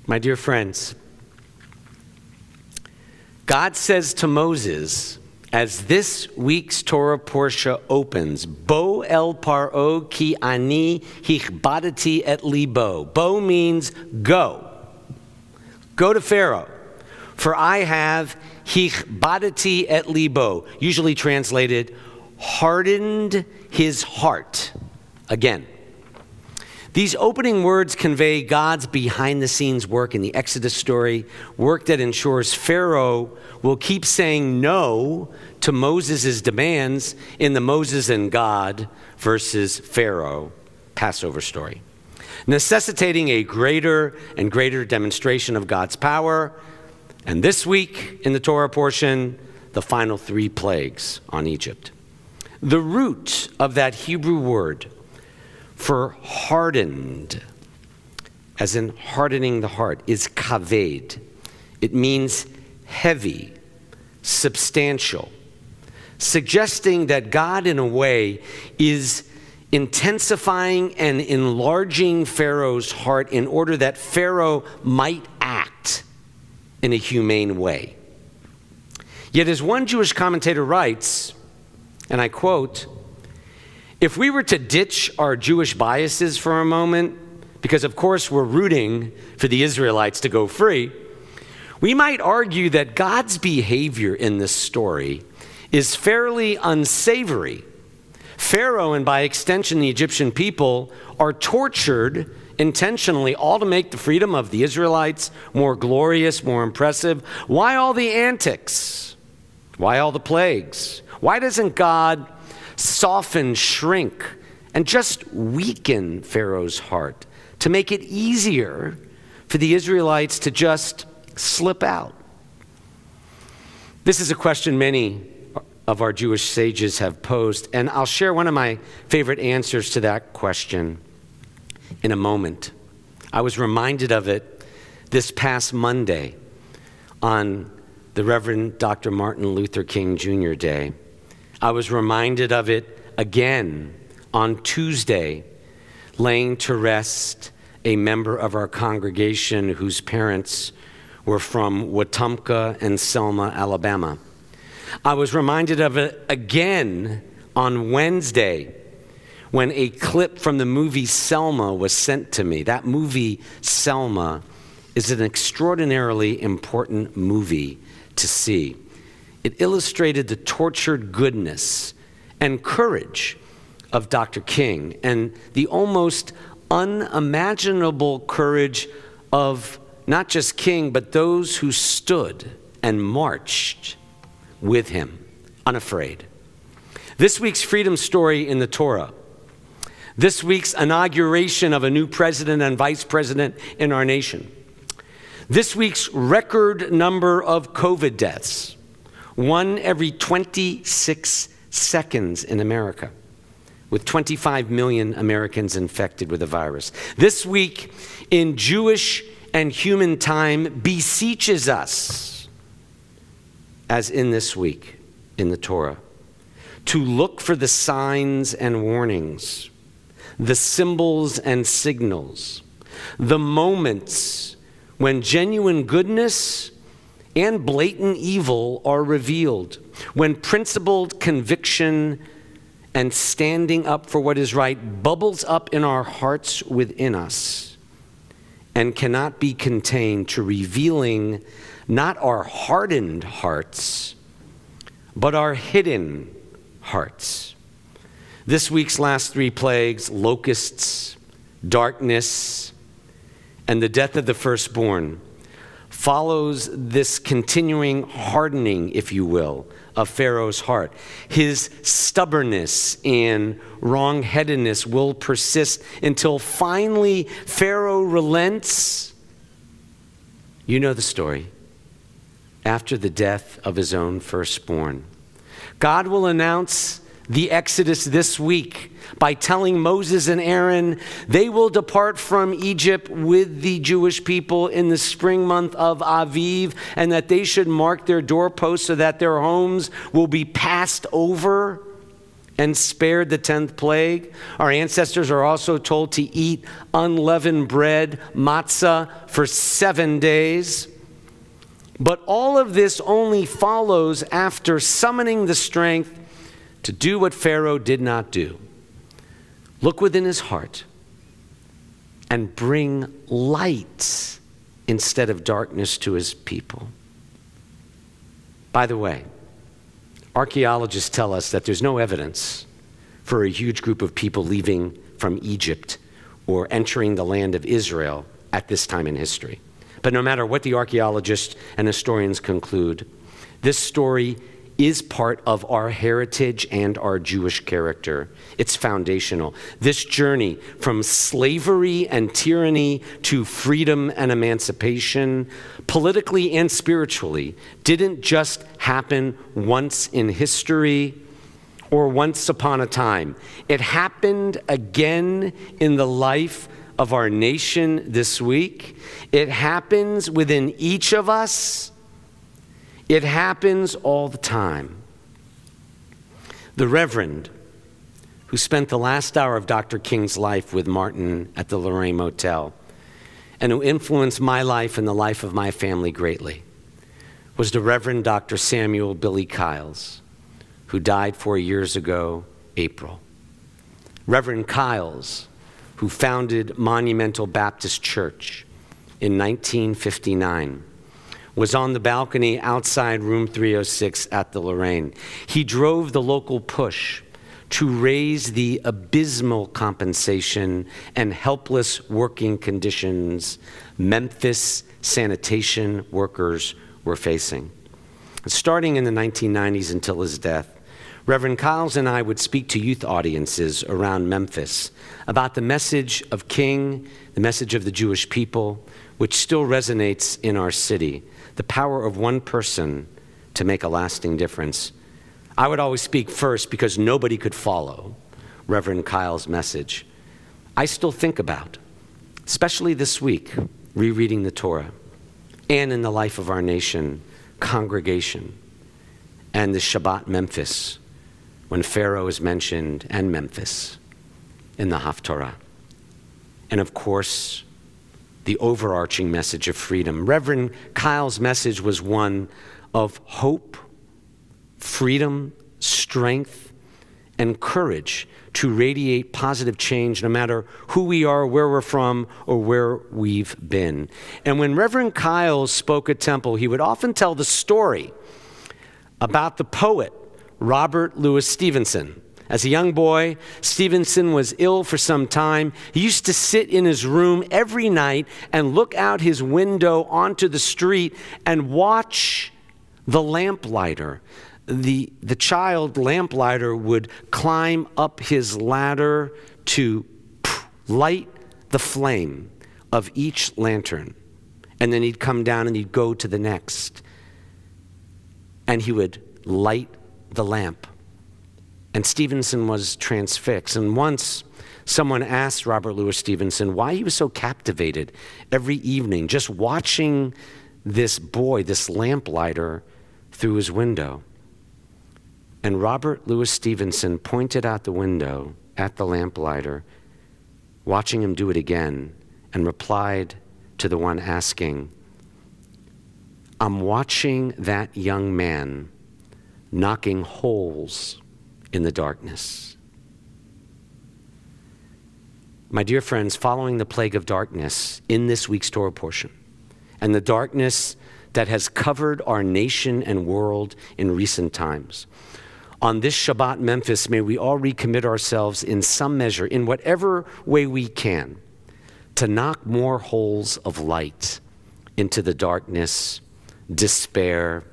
My dear friends, God says to Moses, as this week's Torah portion opens, Bo el paro ki ani hichbadati et libo. Bo means go. Go to Pharaoh, for I have hichbadati et libo, usually translated, hardened his heart. Again, these opening words convey God's behind-the-scenes work in the Exodus story, work that ensures Pharaoh will keep saying no to Moses' demands in the Moses and God versus Pharaoh Passover story, necessitating a greater and greater demonstration of God's power. And this week in the Torah portion, the final 3 plagues on Egypt. The root of that Hebrew word for hardened, as in hardening the heart, is kaved. It means heavy, substantial, suggesting that God, in a way, is intensifying and enlarging Pharaoh's heart in order that Pharaoh might act in a humane way. Yet, as one Jewish commentator writes, and I quote, "If we were to ditch our Jewish biases for a moment, because of course we're rooting for the Israelites to go free, we might argue that God's behavior in this story is fairly unsavory. Pharaoh, and by extension the Egyptian people, are tortured intentionally, all to make the freedom of the Israelites more glorious, more impressive. Why all the antics? Why all the plagues? Why doesn't God soften, shrink, and just weaken Pharaoh's heart to make it easier for the Israelites to just slip out?" This is a question many of our Jewish sages have posed, and I'll share one of my favorite answers to that question in a moment. I was reminded of it this past Monday on the Reverend Dr. Martin Luther King Jr. Day. I was reminded of it again on Tuesday, laying to rest a member of our congregation whose parents were from Wetumpka and Selma, Alabama. I was reminded of it again on Wednesday when a clip from the movie Selma was sent to me. That movie, Selma, is an extraordinarily important movie to see. It illustrated the tortured goodness and courage of Dr. King and the almost unimaginable courage of not just King, but those who stood and marched with him, unafraid. This week's freedom story in the Torah, this week's inauguration of a new president and vice president in our nation, this week's record number of COVID deaths, 1 every 26 seconds in America, with 25 million Americans infected with the virus. This week in Jewish and human time beseeches us, as in this week in the Torah, to look for the signs and warnings, the symbols and signals, the moments when genuine goodness and blatant evil are revealed, when principled conviction and standing up for what is right bubbles up in our hearts within us and cannot be contained to revealing not our hardened hearts, but our hidden hearts. This week's last 3 plagues, locusts, darkness, and the death of the firstborn, follows this continuing hardening, if you will, of Pharaoh's heart. His stubbornness and wrong-headedness will persist until finally Pharaoh relents. You know the story. After the death of his own firstborn, God will announce the Exodus this week by telling Moses and Aaron they will depart from Egypt with the Jewish people in the spring month of Aviv, and that they should mark their doorposts so that their homes will be passed over and spared the 10th plague. Our ancestors are also told to eat unleavened bread, matzah, for 7 days. But all of this only follows after summoning the strength to do what Pharaoh did not do. Look within his heart and bring light instead of darkness to his people. By the way, archaeologists tell us that there's no evidence for a huge group of people leaving from Egypt or entering the land of Israel at this time in history. But no matter what the archaeologists and historians conclude, this story is part of our heritage and our Jewish character. It's foundational. This journey from slavery and tyranny to freedom and emancipation, politically and spiritually, didn't just happen once in history or once upon a time. It happened again in the life of our nation this week. It happens within each of us. It happens all the time. The Reverend, who spent the last hour of Dr. King's life with Martin at the Lorraine Motel, and who influenced my life and the life of my family greatly, was the Reverend Dr. Samuel Billy Kyles, who died 4 years ago, April. Reverend Kyles, who founded Monumental Baptist Church in 1959, was on the balcony outside room 306 at the Lorraine. He drove the local push to raise the abysmal compensation and helpless working conditions Memphis sanitation workers were facing. Starting in the 1990s until his death, Reverend Kyles and I would speak to youth audiences around Memphis about the message of King, the message of the Jewish people, which still resonates in our city, the power of one person to make a lasting difference. I would always speak first because nobody could follow Reverend Kyles' message. I still think about, especially this week, rereading the Torah, and in the life of our nation, congregation, and the Shabbat Memphis, when Pharaoh is mentioned, and Memphis in the Haftarah. And of course, the overarching message of freedom. Reverend Kyles' message was one of hope, freedom, strength, and courage to radiate positive change no matter who we are, where we're from, or where we've been. And when Reverend Kyles spoke at Temple, he would often tell the story about the poet Robert Louis Stevenson. As a young boy, Stevenson was ill for some time. He used to sit in his room every night and look out his window onto the street and watch the lamplighter. The child lamplighter would climb up his ladder to light the flame of each lantern. And then he'd come down and he'd go to the next. And he would light the lamp. And Stevenson was transfixed. And once someone asked Robert Louis Stevenson why he was so captivated every evening just watching this boy, this lamplighter, through his window. And Robert Louis Stevenson pointed out the window at the lamplighter, watching him do it again, and replied to the one asking, "I'm watching that young man knocking holes in the darkness." My dear friends, following the plague of darkness in this week's Torah portion, and the darkness that has covered our nation and world in recent times, on this Shabbat Memphis, may we all recommit ourselves in some measure, in whatever way we can, to knock more holes of light into the darkness, despair,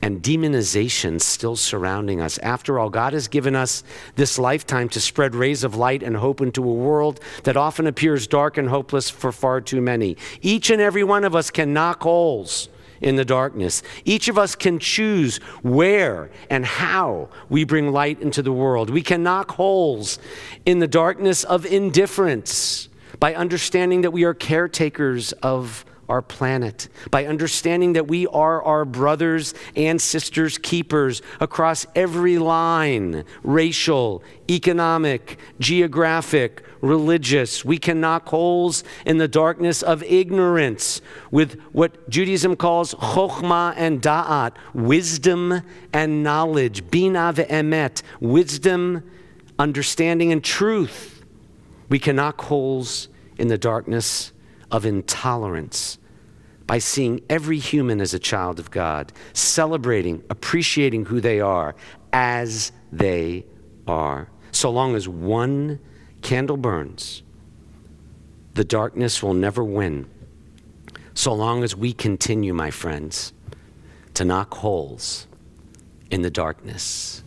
and demonization still surrounding us. After all, God has given us this lifetime to spread rays of light and hope into a world that often appears dark and hopeless for far too many. Each and every one of us can knock holes in the darkness. Each of us can choose where and how we bring light into the world. We can knock holes in the darkness of indifference by understanding that we are caretakers of our planet, by understanding that we are our brothers and sisters' keepers across every line, racial, economic, geographic, religious. We can knock holes in the darkness of ignorance with what Judaism calls chokhmah and da'at, wisdom and knowledge, bina ve'emet, wisdom, understanding, and truth. We can knock holes in the darkness of intolerance by seeing every human as a child of God, celebrating, appreciating who they are as they are. So long as one candle burns, the darkness will never win. So long as we continue, my friends, to knock holes in the darkness.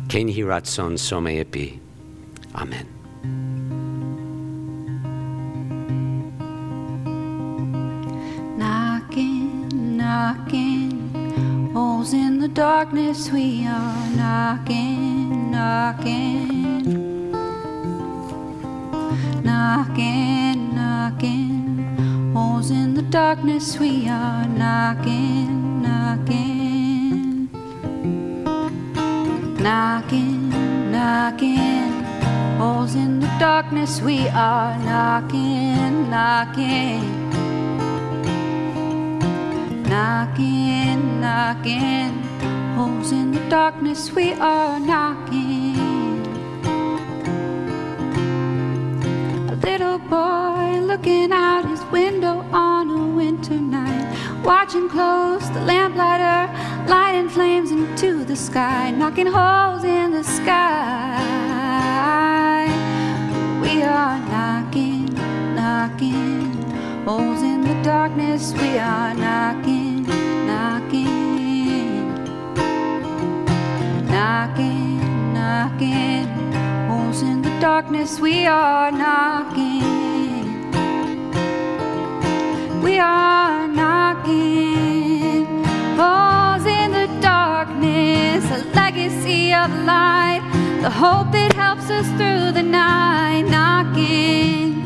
Ken Yehi Ratzon, so may it be. Amen. Knocking, holes in the darkness, we are knocking, knocking. Knocking, knocking, holes in the darkness, we are knocking, knocking. Knocking, knocking, holes in the darkness, we are knocking, knocking. Knocking, knocking, holes in the darkness, we are knocking. A little boy looking out his window on a winter night, watching close the lamplighter lighting flames into the sky, knocking holes in the sky. We are knocking, knocking, holes in the darkness, we are knocking, knocking. Knocking, knocking, holes in the darkness, we are knocking. We are knocking, holes in the darkness, a legacy of light, the hope that helps us through the night, knocking.